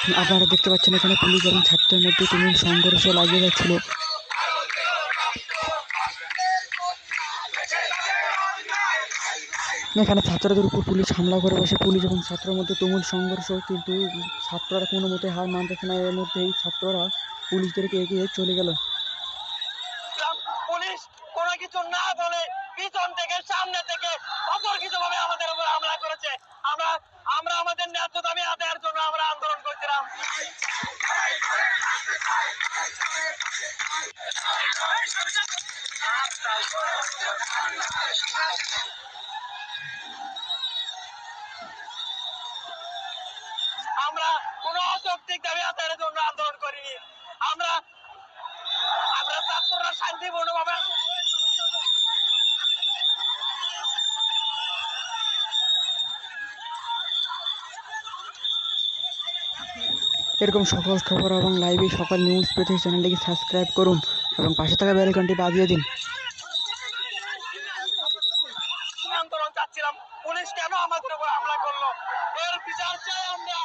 আপনারা দেখতে পাচ্ছেন এখানে পুলিশ এবং ছাত্রের মধ্যে তুমুল সংঘর্ষ লাগিয়ে যাচ্ছিল। এখানে ছাত্রদের উপর পুলিশ হামলা করে বসে। পুলিশ এবং ছাত্রের মধ্যে তুমুল সংঘর্ষ, কিন্তু ছাত্ররা কোনো মতে হার মানতেছে না। এর মধ্যেই ছাত্ররা পুলিশদেরকে এগিয়ে চলে গেল। পুলিশ কোনো কিছু না বলে পিছন থেকে সামনে থেকে অতর্কিতভাবে আমাদের উপর হামলা করেছে। আমরা আমরা আমাদের ন্যায্য দাবি আদায়ের জন্য আমরা আন্দোলন করছিলাম। আমরা কোনো অযৌক্তিক দাবি আদায়ের জন্য আন্দোলন করিনি। আমরা আমরা ছাত্ররা শান্তিপূর্ণভাবে এরকম সকল খবর এবং লাইভে সকল নিউজ পেতে চ্যানেলটিকে সাবস্ক্রাইব করুন এবং পাশে থাকা বেল আইকনটি বাজিয়ে দিন। আন্দোলন চাচ্ছিলাম, পুলিশ কেন আমাদের উপর হামলা করলো এর বিচার চাই আমরা।